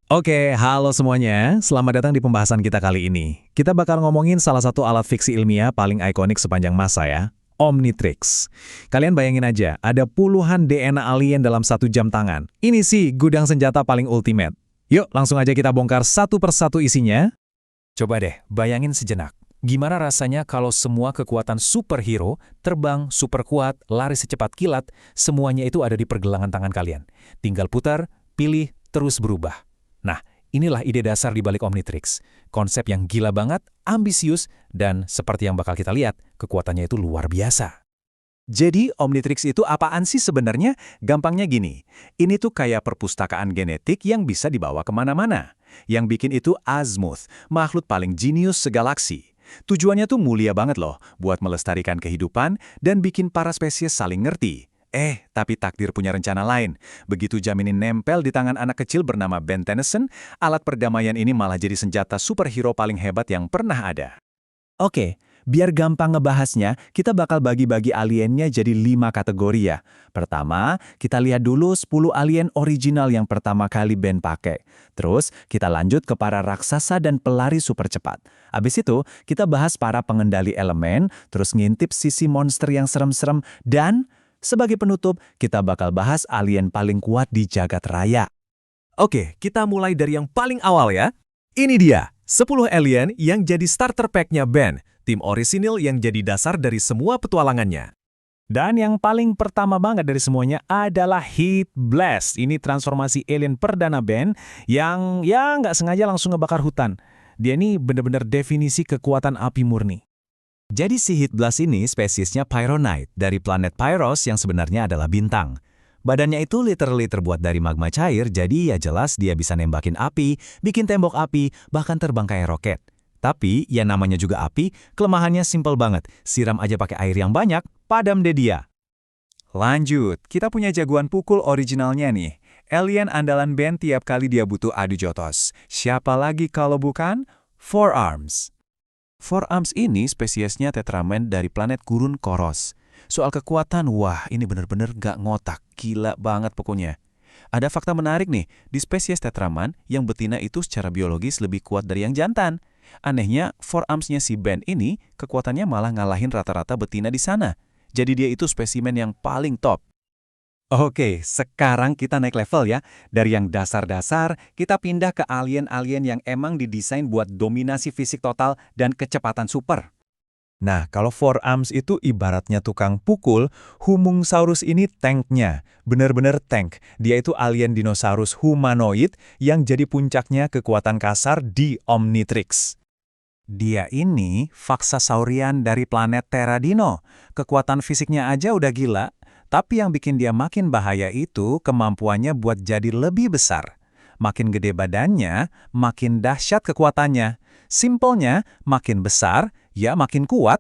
Oke, halo semuanya. Selamat datang di pembahasan kita kali ini. Kita bakal ngomongin salah satu alat fiksi ilmiah paling ikonik sepanjang masa ya, Omnitrix. Kalian bayangin aja, ada puluhan DNA alien dalam 1 jam tangan. Ini sih gudang senjata paling ultimate. Yuk, langsung aja kita bongkar satu persatu isinya. Coba deh, bayangin sejenak. Gimana rasanya kalau semua kekuatan superhero, terbang, super kuat, lari secepat kilat, semuanya itu ada di pergelangan tangan kalian. Tinggal putar, pilih, terus berubah. Nah, inilah ide dasar di balik Omnitrix. Konsep yang gila banget, ambisius, dan seperti yang bakal kita lihat, kekuatannya itu luar biasa. Jadi Omnitrix itu apaan sih sebenarnya? Gampangnya gini, ini tuh kayak perpustakaan genetik yang bisa dibawa kemana-mana. Yang bikin itu Azimuth, makhluk paling jenius segalaksi. Tujuannya tuh mulia banget loh, buat melestarikan kehidupan dan bikin para spesies saling ngerti. Tapi takdir punya rencana lain. Begitu Gemini nempel di tangan anak kecil bernama Ben Tennyson, alat perdamaian ini malah jadi senjata superhero paling hebat yang pernah ada. Oke, biar gampang ngebahasnya, kita bakal bagi-bagi aliennya jadi 5 kategori ya. Pertama, kita lihat dulu 10 alien original yang pertama kali Ben pakai. Terus, kita lanjut ke para raksasa dan pelari super cepat. Abis itu, kita bahas para pengendali elemen, terus ngintip sisi monster yang serem-serem, dan sebagai penutup, kita bakal bahas alien paling kuat di jagat raya. Oke, kita mulai dari yang paling awal ya. Ini dia, 10 alien yang jadi starter pack-nya Ben, tim orisinil yang jadi dasar dari semua petualangannya. Dan yang paling pertama banget dari semuanya adalah Heat Blast. Ini transformasi alien perdana Ben yang nggak sengaja langsung ngebakar hutan. Dia ini benar-benar definisi kekuatan api murni. Jadi si Heat Blast ini spesiesnya Pyronite dari planet Pyros yang sebenarnya adalah bintang. Badannya itu literally terbuat dari magma cair, jadi ya jelas dia bisa nembakin api, bikin tembok api, bahkan terbang kayak roket. Tapi, ya namanya juga api, kelemahannya simpel banget. Siram aja pakai air yang banyak, padam deh dia. Lanjut, kita punya jagoan pukul originalnya nih. Alien andalan Ben tiap kali dia butuh adu jotos. Siapa lagi kalau bukan? Four Arms. Four Arms ini spesiesnya Tetramen dari planet gurun Koros. Soal kekuatan, wah ini bener-bener gak ngotak, gila banget pokoknya. Ada fakta menarik nih, di spesies Tetraman, yang betina itu secara biologis lebih kuat dari yang jantan. Anehnya, Four Arms-nya si Ben ini, kekuatannya malah ngalahin rata-rata betina di sana. Jadi dia itu spesimen yang paling top. Oke, sekarang kita naik level ya. Dari yang dasar-dasar, kita pindah ke alien-alien yang emang didesain buat dominasi fisik total dan kecepatan super. Nah, kalau Four Arms itu ibaratnya tukang pukul, Humungsaurus ini tanknya. Bener-bener tank. Dia itu alien dinosaurus humanoid yang jadi puncaknya kekuatan kasar di Omnitrix. Dia ini Faksasaurian dari planet Terradino. Kekuatan fisiknya aja udah gila, tapi yang bikin dia makin bahaya itu kemampuannya buat jadi lebih besar. Makin gede badannya, makin dahsyat kekuatannya. Simpelnya, makin besar, ya makin kuat.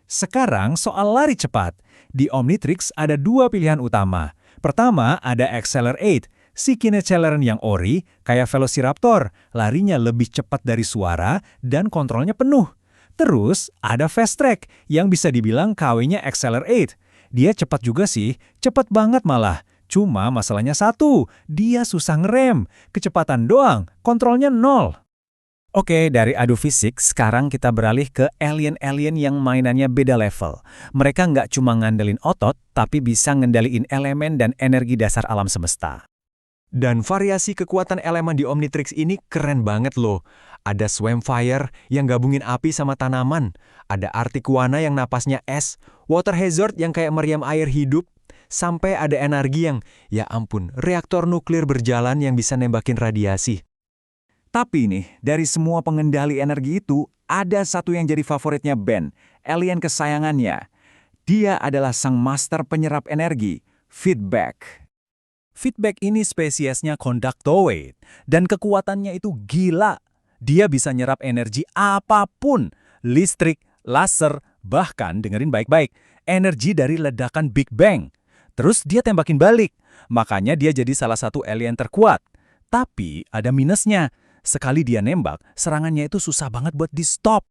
Sekarang soal lari cepat. Di Omnitrix ada 2 pilihan utama. Pertama ada Accelerate, si Kineceleran yang ori, kayak Velociraptor, larinya lebih cepat dari suara dan kontrolnya penuh. Terus ada Fast Track, yang bisa dibilang KW-nya Accelerate. Dia cepat juga sih, cepat banget malah. Cuma masalahnya satu, dia susah ngerem. Kecepatan doang, kontrolnya 0. Oke, dari adu fisik, sekarang kita beralih ke alien-alien yang mainannya beda level. Mereka nggak cuma ngandelin otot, tapi bisa ngendaliin elemen dan energi dasar alam semesta. Dan variasi kekuatan elemen di Omnitrix ini keren banget loh. Ada Swampfire yang gabungin api sama tanaman. Ada Articuana yang napasnya es. Water Hazard yang kayak meriam air hidup. Sampai ada energi yang, ya ampun, reaktor nuklir berjalan yang bisa nembakin radiasi. Tapi nih, dari semua pengendali energi itu, ada satu yang jadi favoritnya Ben, alien kesayangannya. Dia adalah sang master penyerap energi, Feedback. Feedback ini spesiesnya Conductoid, dan kekuatannya itu gila. Dia bisa nyerap energi apapun, listrik, laser, bahkan dengerin baik-baik, energi dari ledakan Big Bang. Terus dia tembakin balik, makanya dia jadi salah satu alien terkuat. Tapi ada minusnya. Sekali dia nembak, serangannya itu susah banget buat di-stop.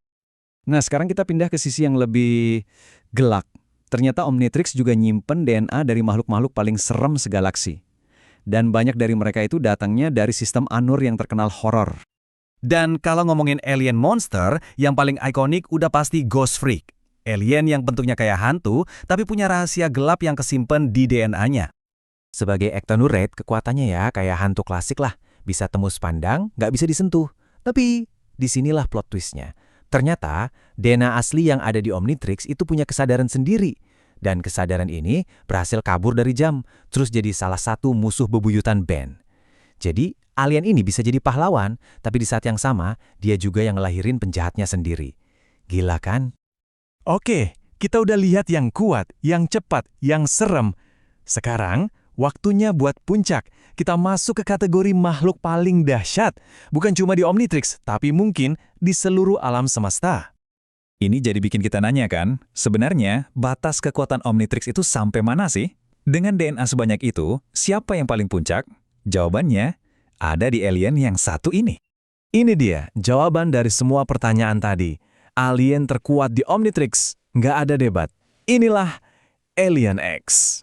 Nah, sekarang kita pindah ke sisi yang lebih gelak. Ternyata Omnitrix juga nyimpen DNA dari makhluk-makhluk paling serem segalaksi. Dan banyak dari mereka itu datangnya dari sistem Anur yang terkenal horor. Dan kalau ngomongin alien monster, yang paling ikonik udah pasti Ghost Freak. Alien yang bentuknya kayak hantu, tapi punya rahasia gelap yang kesimpan di DNA-nya. Sebagai Ectonurate, kekuatannya ya kayak hantu klasik lah. Bisa tembus pandang, nggak bisa disentuh. Tapi disinilah plot twistnya. Ternyata DNA asli yang ada di Omnitrix itu punya kesadaran sendiri. Dan kesadaran ini berhasil kabur dari jam, terus jadi salah satu musuh bebuyutan Ben. Jadi alien ini bisa jadi pahlawan, tapi di saat yang sama dia juga yang ngelahirin penjahatnya sendiri. Gila kan? Oke, kita udah lihat yang kuat, yang cepat, yang serem. Sekarang, waktunya buat puncak. Kita masuk ke kategori makhluk paling dahsyat. Bukan cuma di Omnitrix, tapi mungkin di seluruh alam semesta. Ini jadi bikin kita nanya kan, sebenarnya batas kekuatan Omnitrix itu sampai mana sih? Dengan DNA sebanyak itu, siapa yang paling puncak? Jawabannya ada di alien yang satu ini. Ini dia jawaban dari semua pertanyaan tadi. Alien terkuat di Omnitrix, nggak ada debat. Inilah Alien X.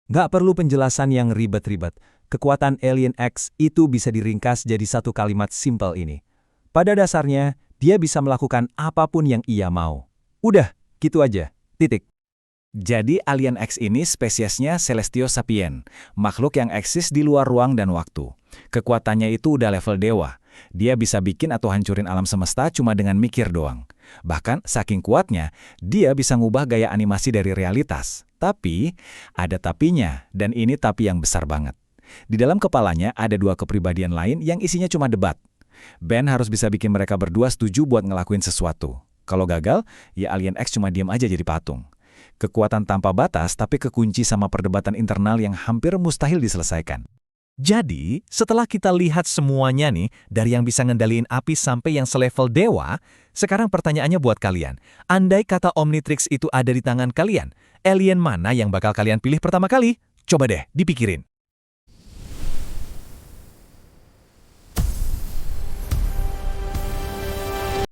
Nggak perlu penjelasan yang ribet-ribet. Kekuatan Alien X itu bisa diringkas jadi satu kalimat simpel ini. Pada dasarnya, dia bisa melakukan apapun yang ia mau. Udah, gitu aja. Titik. Jadi alien X ini spesiesnya Celestio Sapien, makhluk yang eksis di luar ruang dan waktu. Kekuatannya itu udah level dewa. Dia bisa bikin atau hancurin alam semesta cuma dengan mikir doang. Bahkan saking kuatnya, dia bisa ngubah gaya animasi dari realitas. Tapi, ada tapinya, dan ini tapi yang besar banget. Di dalam kepalanya ada dua kepribadian lain yang isinya cuma debat. Ben harus bisa bikin mereka berdua setuju buat ngelakuin sesuatu. Kalau gagal, ya alien X cuma diam aja jadi patung. Kekuatan tanpa batas tapi kekunci sama perdebatan internal yang hampir mustahil diselesaikan. Jadi, setelah kita lihat semuanya nih, dari yang bisa ngendaliin api sampai yang selevel dewa, sekarang pertanyaannya buat kalian. Andai kata Omnitrix itu ada di tangan kalian, alien mana yang bakal kalian pilih pertama kali? Coba deh, dipikirin.